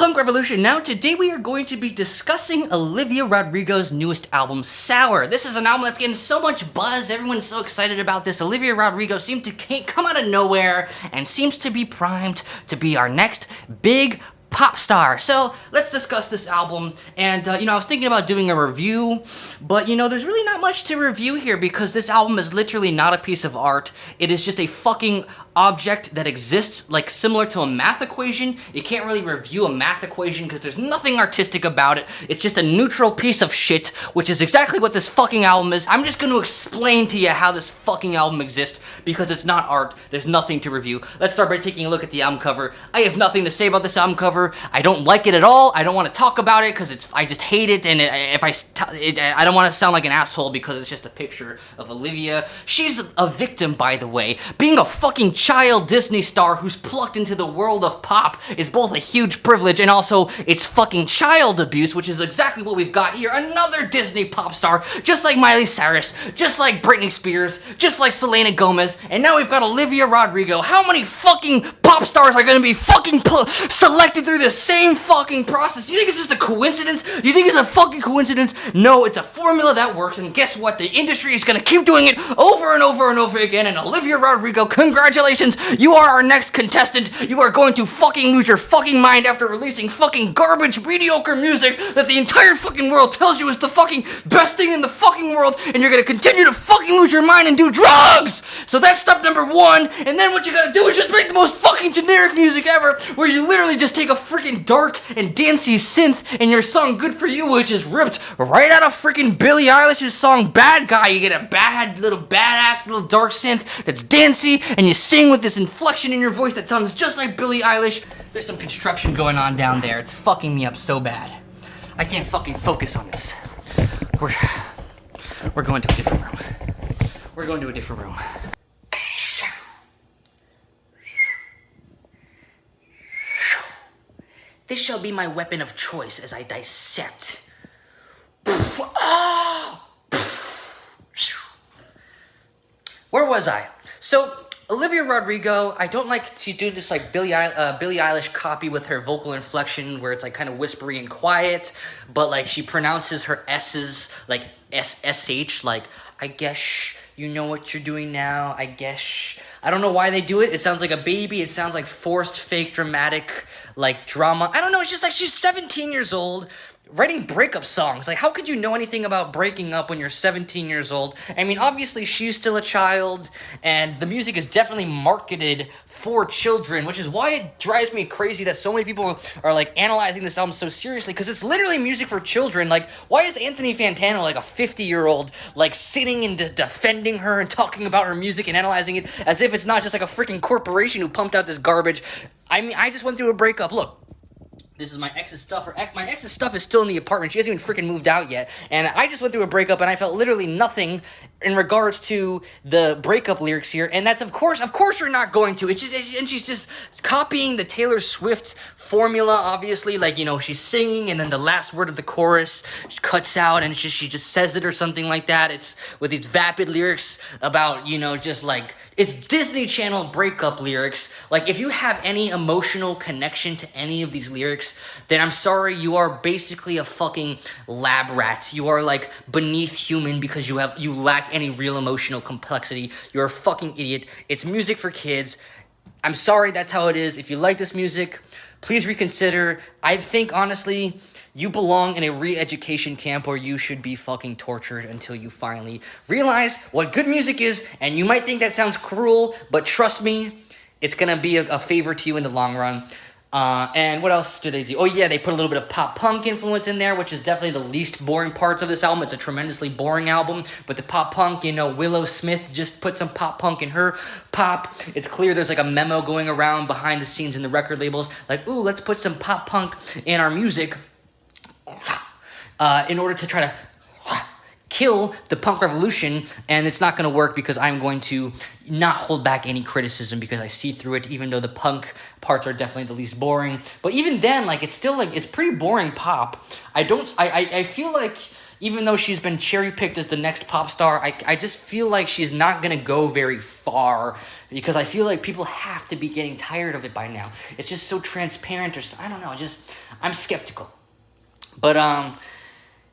Punk Revolution. Now, today we are going to be discussing Olivia Rodrigo's newest album, Sour. This is an album that's getting so much buzz. Everyone's so excited about this. Olivia Rodrigo seems to come out of nowhere and seems to be primed to be our next big pop star. So let's discuss this album. And I was thinking about doing a review, but there's really not much to review here because this album is literally not a piece of art. It is just a fucking object that exists, like similar to a math equation. You can't really review a math equation because there's nothing artistic about it. It's just a neutral piece of shit, which is exactly what this fucking album is. I'm just going to explain to you how this fucking album exists because it's not art. There's nothing to review. Let's start by taking a look at the album cover. I have nothing to say about this album cover. I don't like it at all. I don't want to talk about it because I just hate it, and I don't want to sound like an asshole because it's just a picture of Olivia. She's a victim, by the way. Being a fucking child Disney star who's plucked into the world of pop is both a huge privilege and also it's fucking child abuse, which is exactly what we've got here. Another Disney pop star, just like Miley Cyrus, just like Britney Spears, just like Selena Gomez, and now we've got Olivia Rodrigo. How many fucking pop stars are gonna be fucking selected through the same fucking process? Do you think it's just a coincidence? Do you think it's a fucking coincidence? No, it's a formula that works, and guess what? The industry is gonna keep doing it over and over and over again, and Olivia Rodrigo, congratulations, you are our next contestant. You are going to fucking lose your fucking mind after releasing fucking garbage, mediocre music that the entire fucking world tells you is the fucking best thing in the fucking world, and you're gonna continue to fucking lose your mind and do drugs! So that's step number one, and then what you gotta do is just make the most fucking generic music ever, where you literally just take a freaking dark and dancey synth in your song Good For You, which is ripped right out of freaking Billie Eilish's song Bad Guy. You get a badass little dark synth that's dancey, and you sing with this inflection in your voice that sounds just like Billie Eilish. There's some construction going on down there. It's fucking me up so bad. I can't fucking focus on this. We're going to a different room. We're going to a different room. This shall be my weapon of choice as I dissect. Where was I? So, Olivia Rodrigo, I don't like she's doing this like Billie Eilish copy with her vocal inflection where it's like kind of whispery and quiet, but like she pronounces her S's like SSH, like I guess you know what you're doing now, I guess. I don't know why they do it. It sounds like a baby. It sounds like forced, fake, dramatic, like drama. I don't know. It's just like she's 17 years old writing breakup songs. Like, how could you know anything about breaking up when you're 17 years old? I mean, obviously, she's still a child, and the music is definitely marketed for children, which is why it drives me crazy that so many people are, like, analyzing this album so seriously, because it's literally music for children. Like, why is Anthony Fantano, like, a 50-year-old, like, sitting and defending her and talking about her music and analyzing it as if it's not just, like, a freaking corporation who pumped out this garbage? I mean, I just went through a breakup. Look. This is my ex's stuff. My ex's stuff is still in the apartment. She hasn't even freaking moved out yet. And I just went through a breakup, and I felt literally nothing in regards to the breakup lyrics here. And that's, of course you're not going to. It's just, and she's just copying the Taylor Swift formula, obviously. Like, she's singing, and then the last word of the chorus cuts out, and she just says it or something like that. It's with these vapid lyrics about, just like, it's Disney Channel breakup lyrics. Like, if you have any emotional connection to any of these lyrics, then I'm sorry, you are basically a fucking lab rat. You are like beneath human because you lack any real emotional complexity. You're a fucking idiot. It's music for kids. I'm sorry, that's how it is. If you like this music, please reconsider. I think, honestly, you belong in a re-education camp where you should be fucking tortured until you finally realize what good music is. And you might think that sounds cruel, but trust me, it's gonna be a favor to you in the long run. And what else do they do? Oh yeah, they put a little bit of pop punk influence in there, which is definitely the least boring parts of this album. It's a tremendously boring album, but the pop punk, Willow Smith just put some pop punk in her pop. It's clear there's like a memo going around behind the scenes in the record labels, like, ooh, let's put some pop punk in our music, in order to try to kill the punk revolution, and it's not going to work because I'm going to not hold back any criticism because I see through it, even though the punk parts are definitely the least boring. But even then, like, it's still, like, it's pretty boring pop. I feel like even though she's been cherry-picked as the next pop star, I just feel like she's not going to go very far because I feel like people have to be getting tired of it by now. It's just so transparent or I don't know, I'm skeptical. But,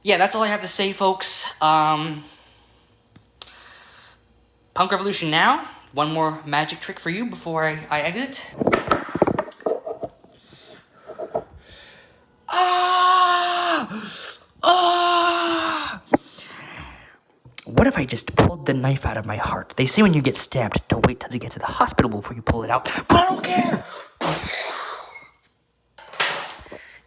yeah, that's all I have to say, folks. Punk Revolution now. One more magic trick for you before I exit. What if I just pulled the knife out of my heart? They say when you get stabbed, to wait till you get to the hospital before you pull it out. But I don't care!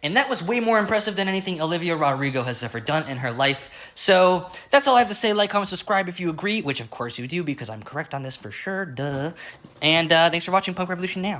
And that was way more impressive than anything Olivia Rodrigo has ever done in her life. So that's all I have to say. Like, comment, subscribe if you agree, which of course you do because I'm correct on this for sure. Duh. And thanks for watching Punk Revolution Now.